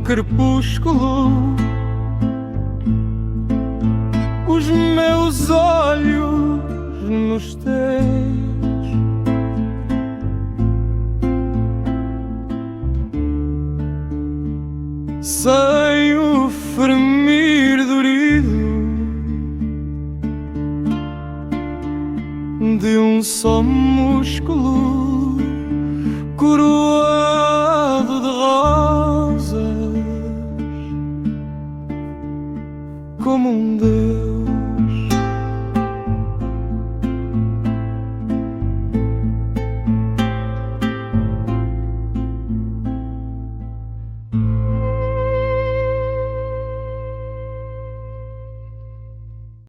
crepúsculo, os meus olhos nos teus. Sem o fremir dorido de um só músculo, coroa